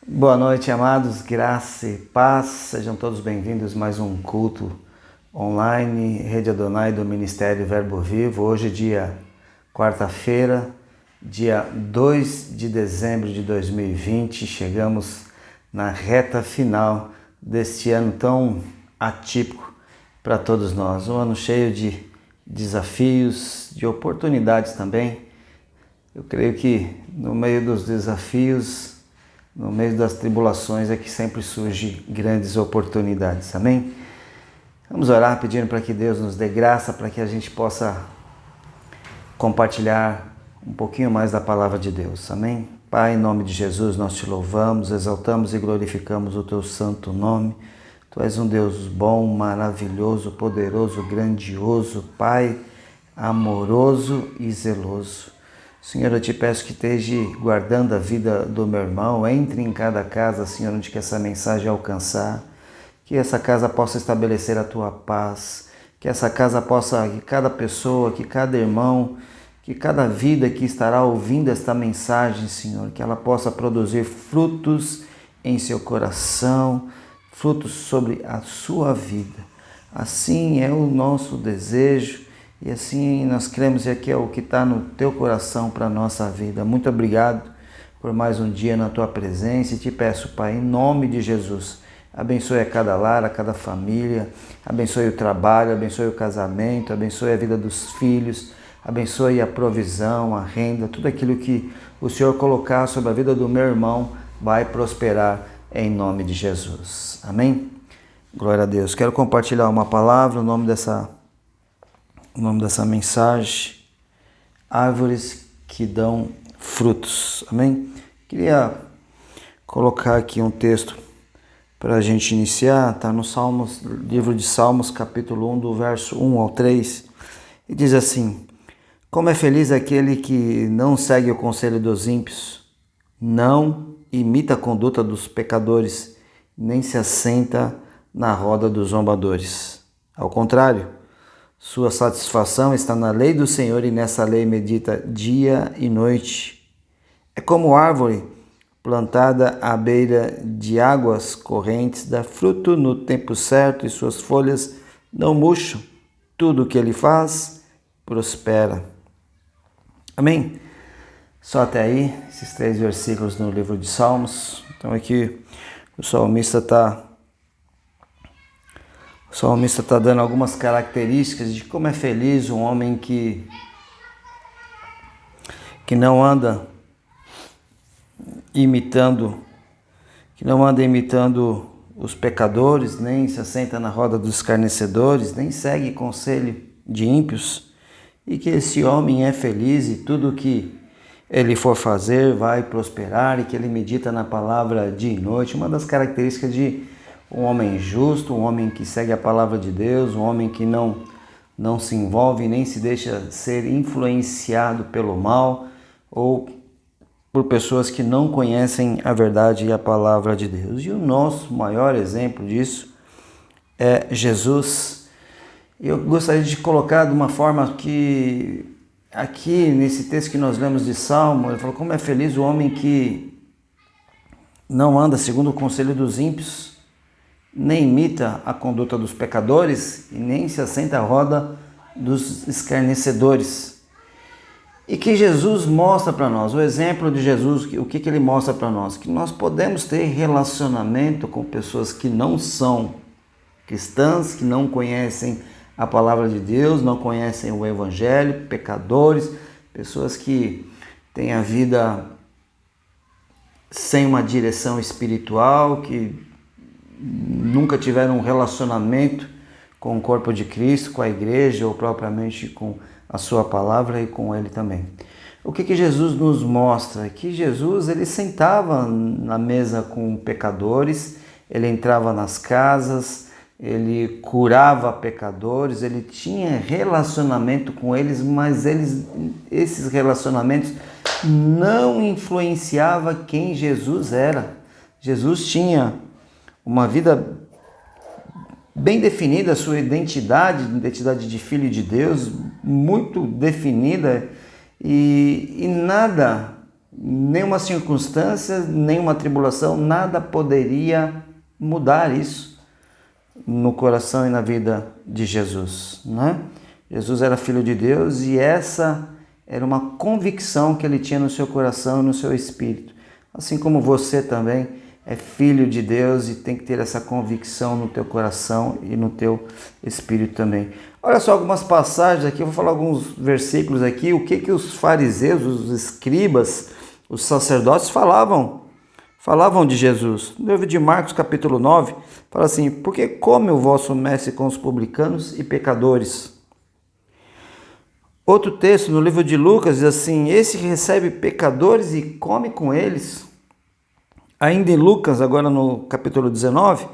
Boa noite, amados, graça e paz, sejam todos bem-vindos a mais um culto online, Rede Adonai do Ministério Verbo Vivo. Hoje, quarta-feira, dia 2 de dezembro de 2020, chegamos na reta final deste ano tão atípico para todos nós. Um ano cheio de desafios, de oportunidades também. Eu creio que no meio dos desafios, no meio das tribulações é que sempre surgem grandes oportunidades, amém? Vamos orar pedindo para que Deus nos dê graça, para que a gente possa compartilhar um pouquinho mais da palavra de Deus, amém? Pai, em nome de Jesus, nós te louvamos, exaltamos e glorificamos o teu santo nome. Tu és um Deus bom, maravilhoso, poderoso, grandioso, Pai, amoroso e zeloso. Senhor, eu te peço que esteja guardando a vida do meu irmão, entre em cada casa, Senhor, onde que essa mensagem alcançar, que essa casa possa estabelecer a tua paz, que essa casa possa, que cada pessoa, que cada irmão, que cada vida que estará ouvindo esta mensagem, Senhor, que ela possa produzir frutos em seu coração, frutos sobre a sua vida. Assim é o nosso desejo. E assim nós cremos que é o que está no teu coração para a nossa vida. Muito obrigado por mais um dia na tua presença e te peço, Pai, em nome de Jesus, abençoe a cada lar, a cada família, abençoe o trabalho, abençoe o casamento, abençoe a vida dos filhos, abençoe a provisão, a renda, tudo aquilo que o Senhor colocar sobre a vida do meu irmão vai prosperar em nome de Jesus. Amém? Glória a Deus. Quero compartilhar uma palavra, o nome dessa mensagem, árvores que dão frutos, amém? Queria colocar aqui um texto para a gente iniciar, está no livro de Salmos, capítulo 1, do verso 1 ao 3, e diz assim: como é feliz aquele que não segue o conselho dos ímpios, não imita a conduta dos pecadores, nem se assenta na roda dos zombadores. Ao contrário, sua satisfação está na lei do Senhor e nessa lei medita dia e noite. É como árvore plantada à beira de águas correntes, dá fruto no tempo certo e suas folhas não murcham. Tudo o que ele faz prospera. Amém? Só até aí, esses 3 versículos no livro de Salmos. Então aqui o salmista está dando algumas características de como é feliz um homem que não anda imitando os pecadores, nem se assenta na roda dos escarnecedores, nem segue conselho de ímpios, e que esse homem é feliz e tudo que ele for fazer vai prosperar e que ele medita na palavra dia e noite. Uma das características de um homem justo, um homem que segue a palavra de Deus, um homem que não se envolve nem se deixa ser influenciado pelo mal ou por pessoas que não conhecem a verdade e a palavra de Deus. E o nosso maior exemplo disso é Jesus. Eu gostaria de colocar de uma forma que aqui nesse texto que nós lemos de Salmo, ele falou: como é feliz o homem que não anda segundo o conselho dos ímpios, nem imita a conduta dos pecadores e nem se assenta à roda dos escarnecedores. E que Jesus mostra para nós, o exemplo de Jesus, o que ele mostra para nós? Que nós podemos ter relacionamento com pessoas que não são cristãs, que não conhecem a palavra de Deus, não conhecem o Evangelho, pecadores, pessoas que têm a vida sem uma direção espiritual, que nunca tiveram um relacionamento com o corpo de Cristo, com a igreja ou propriamente com a sua palavra e com ele também. O que Jesus nos mostra? Que Jesus ele sentava na mesa com pecadores, ele entrava nas casas, ele curava pecadores, ele tinha relacionamento com eles, mas esses relacionamentos não influenciavam quem Jesus era. Jesus tinha uma vida bem definida, a sua identidade de filho de Deus, muito definida, e nada Nenhuma circunstância, nenhuma tribulação, nada poderia mudar isso no coração e na vida de Jesus, né? Jesus era filho de Deus e essa era uma convicção que ele tinha no seu coração e no seu espírito. Assim como você também é filho de Deus e tem que ter essa convicção no teu coração e no teu espírito também. Olha só algumas passagens aqui, eu vou falar alguns versículos aqui, o que os fariseus, os escribas, os sacerdotes falavam de Jesus. No livro de Marcos, capítulo 9, fala assim: por que come o vosso mestre com os publicanos e pecadores? Outro texto, no livro de Lucas, diz assim: esse recebe pecadores e come com eles. Ainda em Lucas, agora no capítulo 19,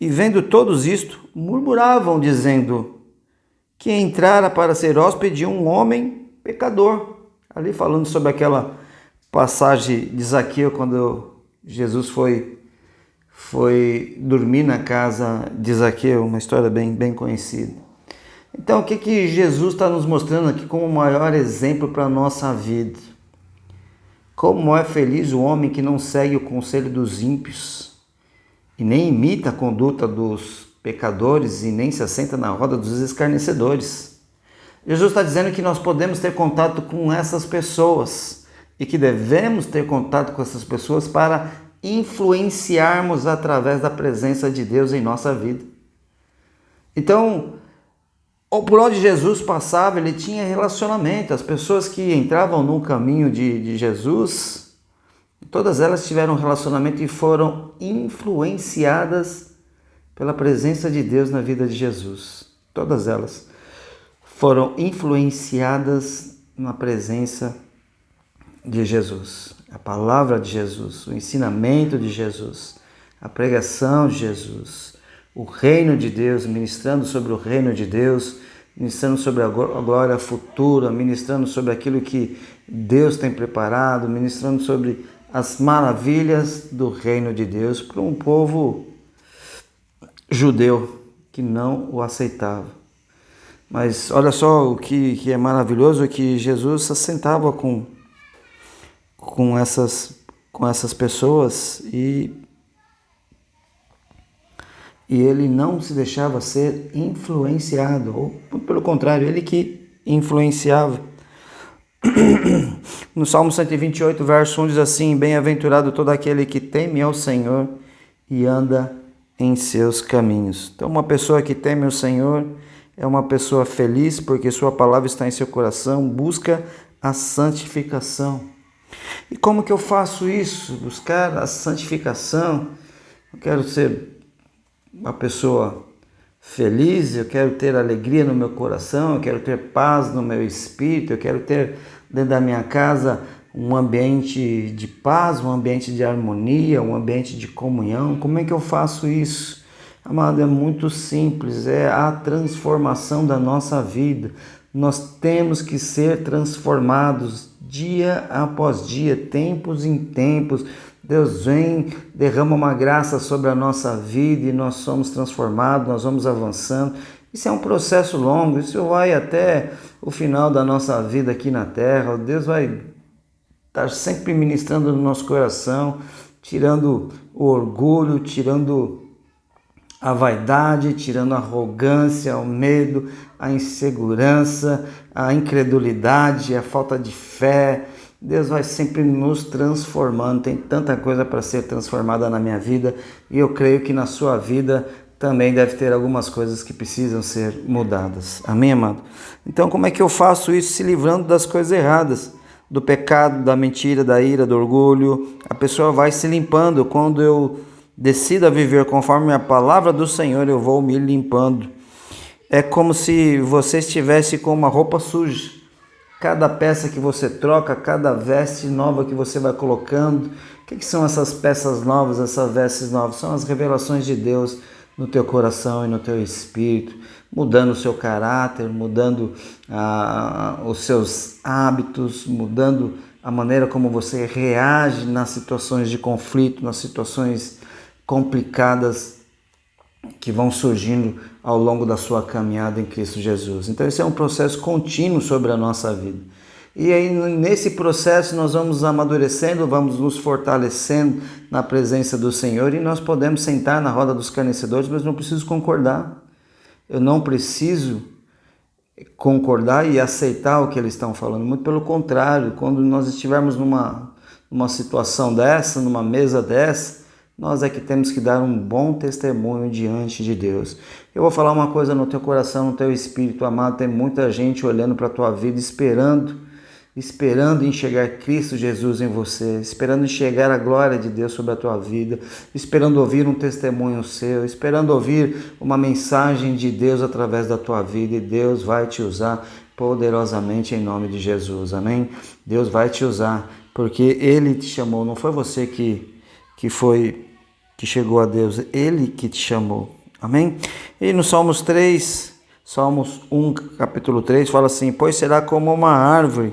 e vendo todos isto, murmuravam, dizendo que entrara para ser hóspede de um homem pecador. Ali falando sobre aquela passagem de Zaqueu, quando Jesus foi dormir na casa de Zaqueu, uma história bem conhecida. Então, o que Jesus está nos mostrando aqui como o maior exemplo para a nossa vida? Como é feliz o homem que não segue o conselho dos ímpios e nem imita a conduta dos pecadores e nem se assenta na roda dos escarnecedores. Jesus está dizendo que nós podemos ter contato com essas pessoas e que devemos ter contato com essas pessoas para influenciarmos através da presença de Deus em nossa vida. Então, por onde Jesus passava, ele tinha relacionamento. As pessoas que entravam no caminho de Jesus, todas elas tiveram relacionamento e foram influenciadas pela presença de Deus na vida de Jesus. Todas elas foram influenciadas na presença de Jesus. A palavra de Jesus, o ensinamento de Jesus, a pregação de Jesus, o reino de Deus, ministrando sobre o reino de Deus, ministrando sobre a glória futura, ministrando sobre aquilo que Deus tem preparado, ministrando sobre as maravilhas do reino de Deus para um povo judeu que não o aceitava. Mas olha só o que é maravilhoso, que Jesus se assentava com essas pessoas e ele não se deixava ser influenciado, ou pelo contrário, ele que influenciava. No Salmo 128, verso 1 diz assim: bem-aventurado todo aquele que teme ao Senhor e anda em seus caminhos. Então, uma pessoa que teme o Senhor é uma pessoa feliz, porque sua palavra está em seu coração, busca a santificação. E como que eu faço isso? Buscar a santificação. Eu quero ser uma pessoa feliz, eu quero ter alegria no meu coração, eu quero ter paz no meu espírito, eu quero ter dentro da minha casa um ambiente de paz, um ambiente de harmonia, um ambiente de comunhão. Como é que eu faço isso? Amado, é muito simples, é a transformação da nossa vida. Nós temos que ser transformados dia após dia, tempos em tempos. Deus vem, derrama uma graça sobre a nossa vida e nós somos transformados, nós vamos avançando. Isso é um processo longo, isso vai até o final da nossa vida aqui na terra. Deus vai estar sempre ministrando no nosso coração, tirando o orgulho, tirando a vaidade, tirando a arrogância, o medo, a insegurança, a incredulidade, a falta de fé. Deus vai sempre nos transformando. Tem tanta coisa para ser transformada na minha vida e eu creio que na sua vida também deve ter algumas coisas que precisam ser mudadas. Amém, amado? Então, como é que eu faço isso? Se livrando das coisas erradas, do pecado, da mentira, da ira, do orgulho. A pessoa vai se limpando. Quando eu decido a viver conforme a palavra do Senhor, eu vou me limpando. É como se você estivesse com uma roupa suja. Cada peça que você troca, cada veste nova que você vai colocando. O que são essas peças novas, essas vestes novas? São as revelações de Deus no teu coração e no teu espírito, mudando o seu caráter, mudando os seus hábitos, mudando a maneira como você reage nas situações de conflito, nas situações complicadas que vão surgindo ao longo da sua caminhada em Cristo Jesus. Então esse é um processo contínuo sobre a nossa vida. E aí, nesse processo, nós vamos amadurecendo, vamos nos fortalecendo na presença do Senhor, e nós podemos sentar na roda dos escarnecedores, mas não preciso concordar. Eu não preciso concordar e aceitar o que eles estão falando. Muito pelo contrário, quando nós estivermos numa situação dessa, numa mesa dessa, nós é que temos que dar um bom testemunho diante de Deus. Eu vou falar uma coisa no teu coração, no teu espírito amado. Tem muita gente olhando para a tua vida, esperando enxergar Cristo Jesus em você, esperando enxergar a glória de Deus sobre a tua vida, esperando ouvir um testemunho seu, esperando ouvir uma mensagem de Deus através da tua vida, e Deus vai te usar poderosamente em nome de Jesus, amém? Deus vai te usar, porque Ele te chamou, não foi você que chegou a Deus, Ele que te chamou, amém? E no Salmos 1, capítulo 3, fala assim: pois será como uma árvore.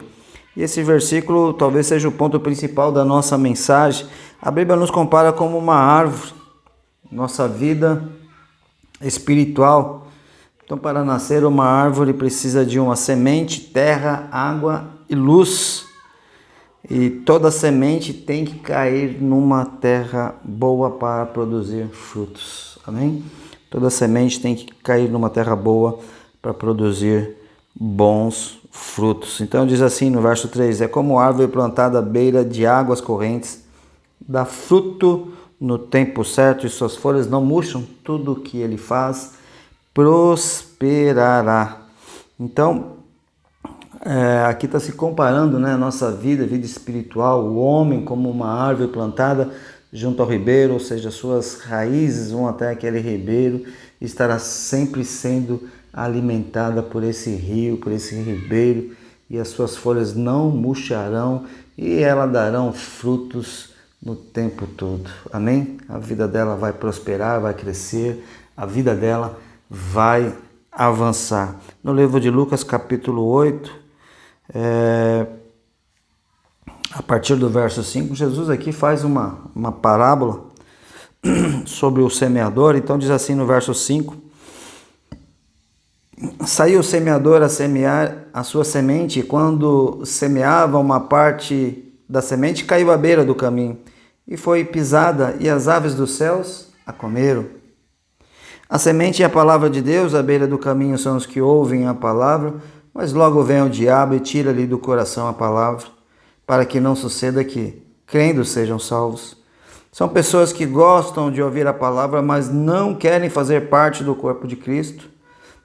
E esse versículo talvez seja o ponto principal da nossa mensagem. A Bíblia nos compara como uma árvore, nossa vida espiritual. Então, para nascer uma árvore precisa de uma semente, terra, água e luz. E toda semente tem que cair numa terra boa para produzir frutos. Amém? Toda semente tem que cair numa terra boa para produzir bons frutos. Então diz assim no verso 3: é como árvore plantada à beira de águas correntes, dá fruto no tempo certo e suas folhas não murcham, tudo o que ele faz prosperará. Então, aqui está se comparando, né, a nossa vida espiritual, o homem como uma árvore plantada junto ao ribeiro, ou seja, suas raízes vão até aquele ribeiro e estará sempre sendo alimentada por esse rio, por esse ribeiro, e as suas folhas não murcharão e elas darão frutos no tempo todo. Amém? A vida dela vai prosperar, vai crescer, a vida dela vai avançar. No livro de Lucas, capítulo 8, a partir do verso 5, Jesus aqui faz uma parábola sobre o semeador. Então diz assim no verso 5: saiu o semeador a semear a sua semente, e quando semeava, uma parte da semente caiu à beira do caminho, e foi pisada, e as aves dos céus a comeram. A semente é a palavra de Deus, à beira do caminho são os que ouvem a palavra, mas logo vem o diabo e tira-lhe do coração a palavra, para que não suceda que, crendo, sejam salvos. São pessoas que gostam de ouvir a palavra, mas não querem fazer parte do corpo de Cristo,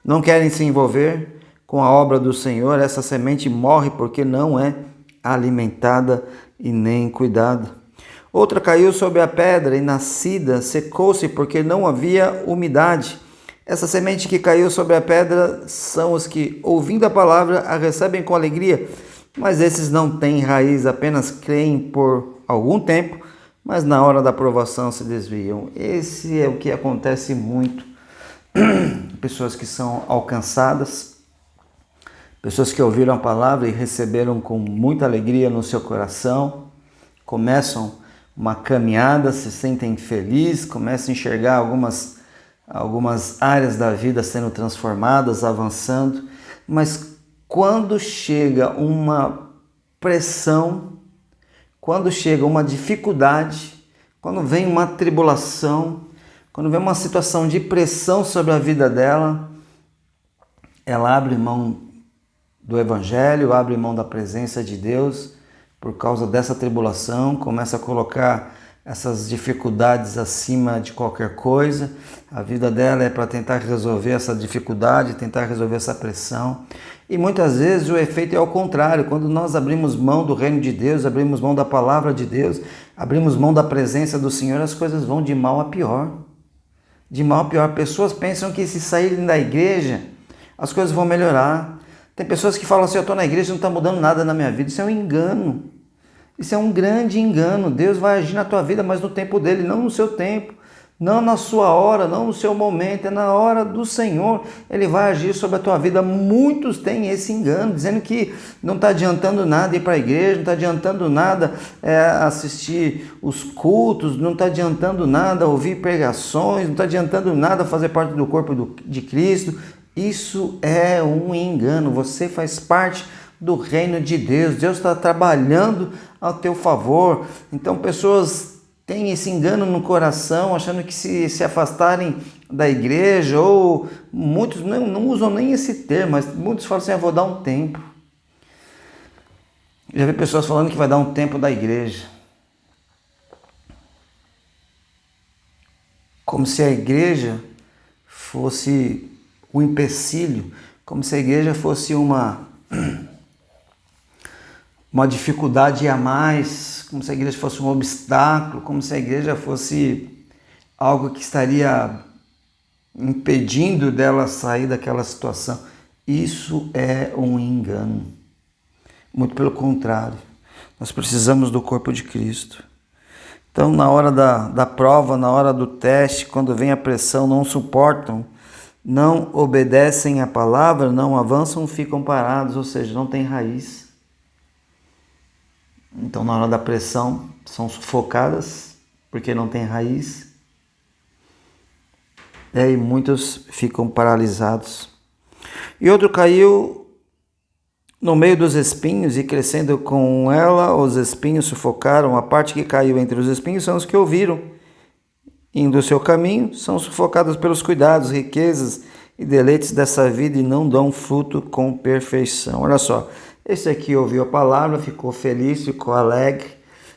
não querem se envolver com a obra do Senhor. Essa semente morre porque não é alimentada e nem cuidada. Outra caiu sobre a pedra e, nascida, secou-se porque não havia umidade. Essa semente que caiu sobre a pedra são os que, ouvindo a palavra, a recebem com alegria, mas esses não têm raiz, apenas creem por algum tempo, mas na hora da provação se desviam. Esse é o que acontece muito. Pessoas que são alcançadas, pessoas que ouviram a palavra e receberam com muita alegria no seu coração, começam uma caminhada, se sentem felizes, começam a enxergar algumas áreas da vida sendo transformadas, avançando, mas quando chega uma pressão, quando chega uma dificuldade, quando vem uma tribulação, quando vem uma situação de pressão sobre a vida dela, ela abre mão do Evangelho, abre mão da presença de Deus por causa dessa tribulação, começa a colocar essas dificuldades acima de qualquer coisa. A vida dela é para tentar resolver essa dificuldade, tentar resolver essa pressão. E muitas vezes o efeito é ao contrário. Quando nós abrimos mão do reino de Deus, abrimos mão da palavra de Deus, abrimos mão da presença do Senhor, as coisas vão de mal a pior. De mal a pior. Pessoas pensam que se saírem da igreja, as coisas vão melhorar. Tem pessoas que falam assim: eu estou na igreja e não está mudando nada na minha vida. Isso é um engano. Isso é um grande engano. Deus vai agir na tua vida, mas no tempo dele, não no seu tempo, não na sua hora, não no seu momento, é na hora do Senhor. Ele vai agir sobre a tua vida. Muitos têm esse engano, dizendo que não está adiantando nada ir para a igreja, não está adiantando nada assistir os cultos, não está adiantando nada ouvir pregações, não está adiantando nada fazer parte do corpo de Cristo. Isso é um engano. Você faz parte do reino de Deus. Deus está trabalhando ao teu favor. Então pessoas têm esse engano no coração, achando que se afastarem da igreja, ou muitos não usam nem esse termo, mas muitos falam assim, eu vou dar um tempo. Já vi pessoas falando que vai dar um tempo da igreja. Como se a igreja fosse o empecilho, como se a igreja fosse uma dificuldade a mais, como se a igreja fosse um obstáculo, como se a igreja fosse algo que estaria impedindo dela sair daquela situação. Isso é um engano. Muito pelo contrário, nós precisamos do corpo de Cristo. Então, na hora da prova, na hora do teste, quando vem a pressão, não suportam, não obedecem à palavra, não avançam, ficam parados, ou seja, não tem raiz. Então, na hora da pressão, são sufocadas, porque não tem raiz. E muitos ficam paralisados. E outro caiu no meio dos espinhos, e crescendo com ela, os espinhos sufocaram. A parte que caiu entre os espinhos são os que ouviram. Indo o seu caminho, são sufocados pelos cuidados, riquezas e deleites dessa vida e não dão fruto com perfeição. Olha só, esse aqui ouviu a palavra, ficou feliz, ficou alegre,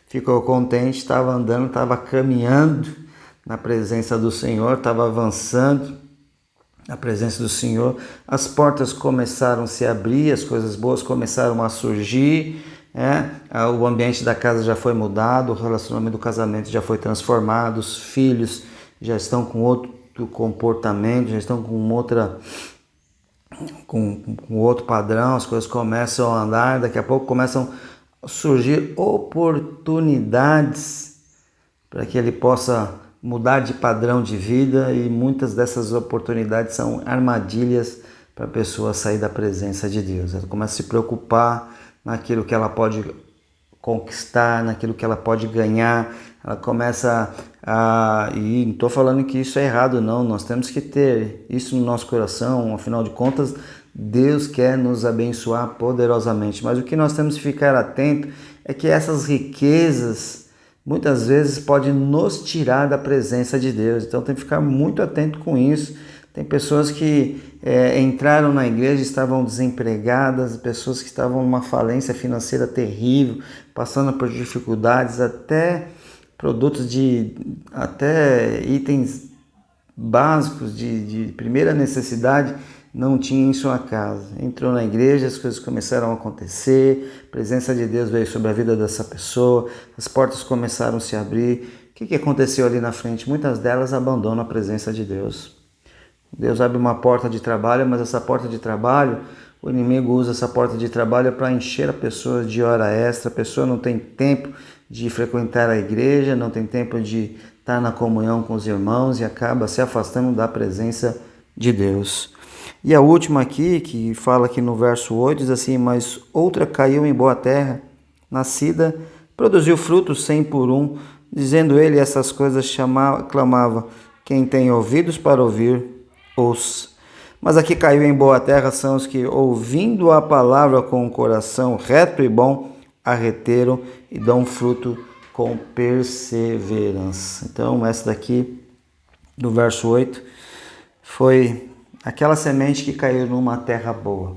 ficou contente, estava andando, estava caminhando na presença do Senhor, estava avançando na presença do Senhor. As portas começaram a se abrir, as coisas boas começaram a surgir, o ambiente da casa já foi mudado, o relacionamento do casamento já foi transformado, os filhos já estão com outro comportamento, já estão com outro padrão, as coisas começam a andar, daqui a pouco começam a surgir oportunidades para que ele possa mudar de padrão de vida, e muitas dessas oportunidades são armadilhas para a pessoa sair da presença de Deus. Ela começa a se preocupar naquilo que ela pode conquistar, naquilo que ela pode ganhar. Ela começa e não estou falando que isso é errado, não. Nós temos que ter isso no nosso coração. Afinal de contas, Deus quer nos abençoar poderosamente. Mas o que nós temos que ficar atento é que essas riquezas muitas vezes podem nos tirar da presença de Deus. Então tem que ficar muito atento com isso. Tem pessoas que entraram na igreja, estavam desempregadas, pessoas que estavam numa falência financeira terrível, passando por dificuldades, até produtos até itens básicos de primeira necessidade não tinha em sua casa. Entrou na igreja, as coisas começaram a acontecer, a presença de Deus veio sobre a vida dessa pessoa, as portas começaram a se abrir. O que aconteceu ali na frente? Muitas delas abandonam a presença de Deus. Deus abre uma porta de trabalho, mas essa porta de trabalho, o inimigo usa essa porta de trabalho para encher a pessoa de hora extra. A pessoa não tem tempo de frequentar a igreja, não tem tempo de estar na comunhão com os irmãos e acaba se afastando da presença de Deus. E a última aqui, que fala aqui no verso 8, diz assim: mas outra caiu em boa terra, nascida, produziu frutos 100 por um, dizendo ele essas coisas, clamava: quem tem ouvidos para ouvir, ouça. Mas aqui caiu em boa terra são os que, ouvindo a palavra com o coração reto e bom, a reteram e dão fruto com perseverança. Então, essa daqui, do verso 8, foi aquela semente que caiu numa terra boa.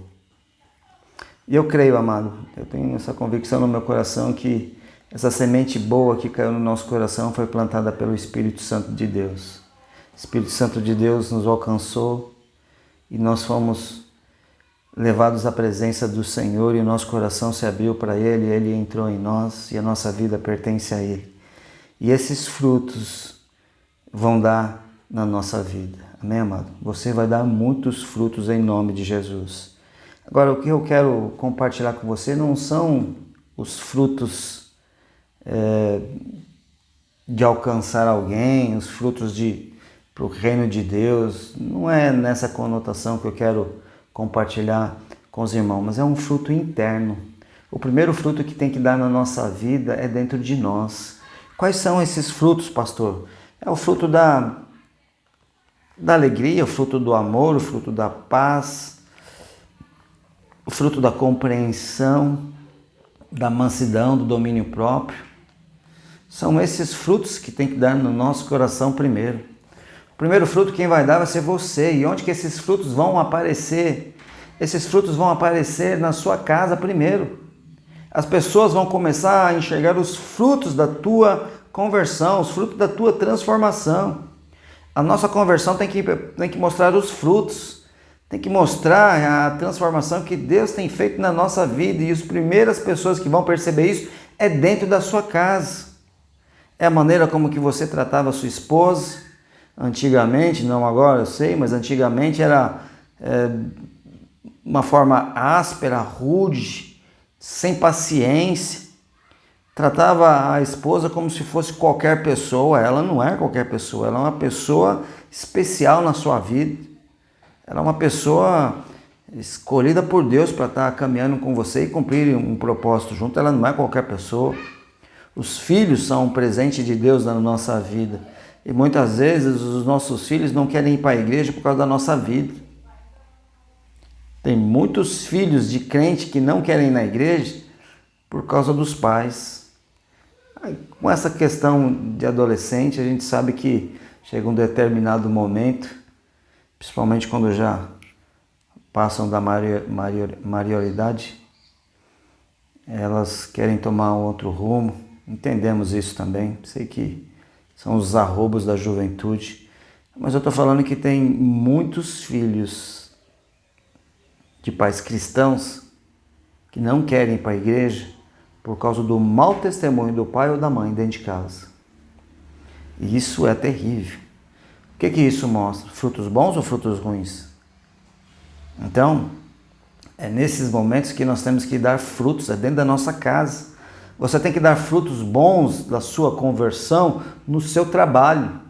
E eu creio, amado, eu tenho essa convicção no meu coração que essa semente boa que caiu no nosso coração foi plantada pelo Espírito Santo de Deus. O Espírito Santo de Deus nos alcançou e nós fomos levados à presença do Senhor, e o nosso coração se abriu para Ele, Ele entrou em nós e a nossa vida pertence a Ele. E esses frutos vão dar na nossa vida. Amém, amado? Você vai dar muitos frutos em nome de Jesus. Agora, o que eu quero compartilhar com você não são os frutos de alcançar alguém, os frutos para o reino de Deus. Não é nessa conotação que eu quero compartilhar com os irmãos, mas é um fruto interno. O primeiro fruto que tem que dar na nossa vida é dentro de nós. Quais são esses frutos, pastor? É o fruto da alegria, o fruto do amor, o fruto da paz, o fruto da compreensão, da mansidão, do domínio próprio. São esses frutos que tem que dar no nosso coração primeiro. O primeiro fruto quem vai dar vai ser você. E onde que esses frutos vão aparecer? Esses frutos vão aparecer na sua casa primeiro. As pessoas vão começar a enxergar os frutos da tua conversão, os frutos da tua transformação. A nossa conversão tem que mostrar os frutos, tem que mostrar a transformação que Deus tem feito na nossa vida. E as primeiras pessoas que vão perceber isso é dentro da sua casa. É a maneira como que você tratava a sua esposa. Antigamente, não agora eu sei, mas antigamente era uma forma áspera, rude, sem paciência. Tratava a esposa como se fosse qualquer pessoa. Ela não é qualquer pessoa, ela é uma pessoa especial na sua vida. Ela é uma pessoa escolhida por Deus para estar caminhando com você e cumprir um propósito junto. Ela não é qualquer pessoa. Os filhos são um presente de Deus na nossa vida. E muitas vezes os nossos filhos não querem ir para a igreja por causa da nossa vida. Tem muitos filhos de crente que não querem ir na igreja por causa dos pais. Com essa questão de adolescente, a gente sabe que chega um determinado momento, principalmente quando já passam da maioridade, elas querem tomar um outro rumo. Entendemos isso também. Sei que são os arrobos da juventude. Mas eu estou falando que tem muitos filhos de pais cristãos que não querem ir para a igreja por causa do mau testemunho do pai ou da mãe dentro de casa. E isso é terrível. O que isso mostra? Frutos bons ou frutos ruins? Então, é nesses momentos que nós temos que dar frutos, é dentro da nossa casa. Você tem que dar frutos bons da sua conversão no seu trabalho.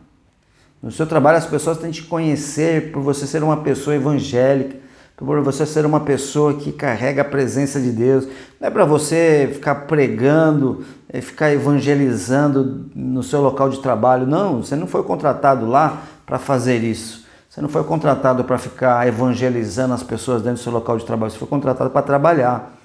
No seu trabalho as pessoas têm que te conhecer por você ser uma pessoa evangélica, por você ser uma pessoa que carrega a presença de Deus. Não é para você ficar pregando, ficar evangelizando no seu local de trabalho. Não, você não foi contratado lá para fazer isso. Você não foi contratado para ficar evangelizando as pessoas dentro do seu local de trabalho. Você foi contratado para trabalhar.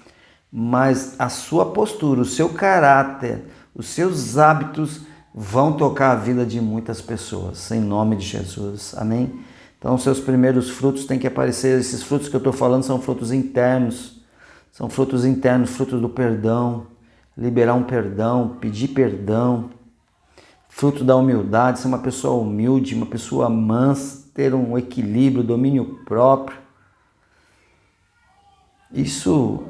Mas a sua postura, o seu caráter, os seus hábitos vão tocar a vida de muitas pessoas, em nome de Jesus. Amém? Então, seus primeiros frutos têm que aparecer. Esses frutos que eu estou falando são frutos internos. São frutos internos, frutos do perdão. Liberar um perdão, pedir perdão. Fruto da humildade, ser uma pessoa humilde, uma pessoa mansa, ter um equilíbrio, domínio próprio. Isso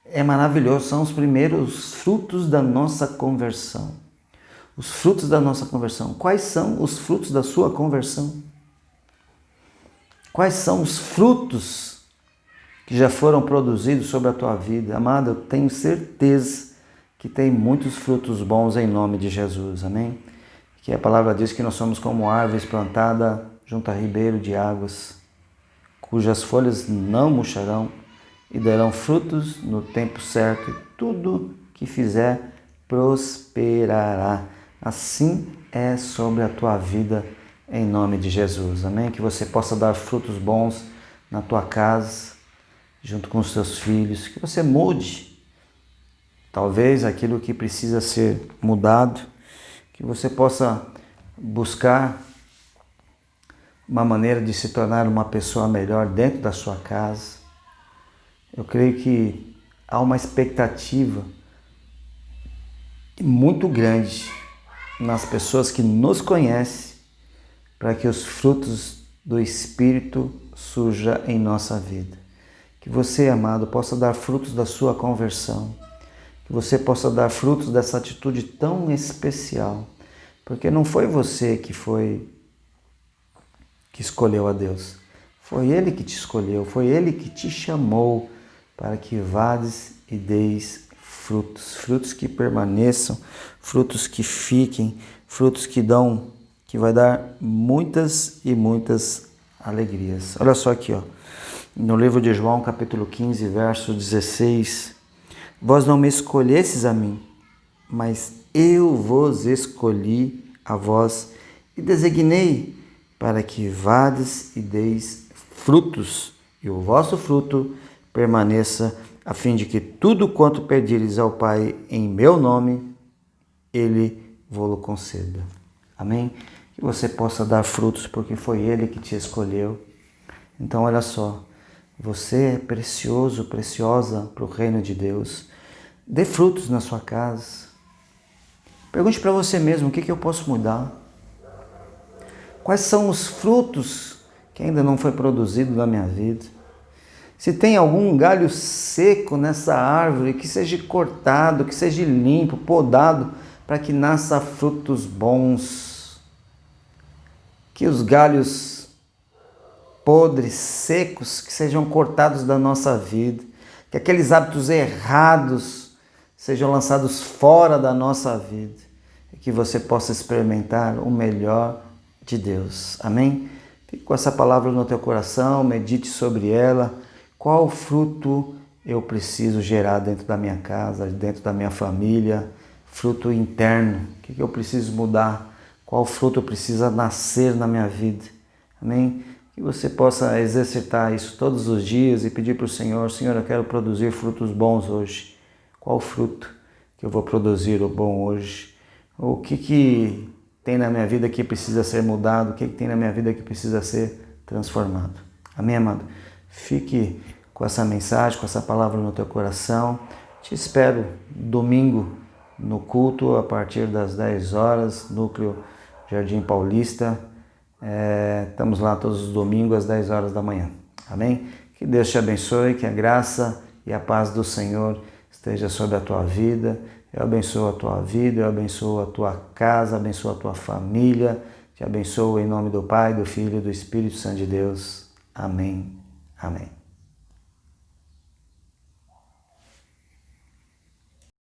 é maravilhoso. São os primeiros frutos da nossa conversão. Os frutos da nossa conversão. Quais são os frutos da sua conversão? Quais são os frutos que já foram produzidos sobre a tua vida? Amado, eu tenho certeza que tem muitos frutos bons em nome de Jesus, amém? Que a palavra diz que nós somos como árvores plantadas junto a ribeiro de águas, cujas folhas não murcharão e darão frutos no tempo certo, e tudo que fizer prosperará. Assim é sobre a tua vida, em nome de Jesus, amém? Que você possa dar frutos bons na tua casa, junto com os teus filhos, que você mude, talvez, aquilo que precisa ser mudado, que você possa buscar uma maneira de se tornar uma pessoa melhor dentro da sua casa. Eu creio que há uma expectativa muito grande nas pessoas que nos conhecem, para que os frutos do Espírito surjam em nossa vida. Que você, amado, possa dar frutos da sua conversão. Que você possa dar frutos dessa atitude tão especial. Porque não foi você que escolheu a Deus. Foi Ele que te escolheu, foi Ele que te chamou para que vades e deis frutos. Frutos que permaneçam, frutos que fiquem, frutos que vai dar muitas e muitas alegrias. Olha só aqui, ó, no livro de João, capítulo 15, verso 16. Vós não me escolhestes a mim, mas eu vos escolhi a vós e designei para que vades e deis frutos, e o vosso fruto permaneça, a fim de que tudo quanto pedires ao Pai em meu nome, Ele vô-lo conceda. Amém? Que você possa dar frutos, porque foi Ele que te escolheu. Então, olha só, você é precioso, preciosa para o reino de Deus. Dê frutos na sua casa. Pergunte para você mesmo, o que eu posso mudar? Quais são os frutos que ainda não foi produzido na minha vida? Se tem algum galho seco nessa árvore, que seja cortado, que seja limpo, podado, para que nasça frutos bons. Que os galhos podres, secos, que sejam cortados da nossa vida. Que aqueles hábitos errados sejam lançados fora da nossa vida. E que você possa experimentar o melhor de Deus. Amém? Fique com essa palavra no teu coração, medite sobre ela. Qual fruto eu preciso gerar dentro da minha casa, dentro da minha família? Fruto interno. O que eu preciso mudar? Qual fruto precisa nascer na minha vida? Amém? Que você possa exercitar isso todos os dias e pedir para o Senhor, Senhor, eu quero produzir frutos bons hoje. Qual fruto que eu vou produzir o bom hoje? O que tem na minha vida que precisa ser mudado? O que tem na minha vida que precisa ser transformado? Amém, amado? Fique com essa mensagem, com essa palavra no teu coração. Te espero domingo no culto a partir das 10 horas, Núcleo Jardim Paulista. Estamos lá todos os domingos às 10 horas da manhã. Amém? Que Deus te abençoe, que a graça e a paz do Senhor esteja sobre a tua vida. Eu abençoo a tua vida, eu abençoo a tua casa, abençoo a tua família. Te abençoo em nome do Pai, do Filho e do Espírito Santo de Deus. Amém. Amém.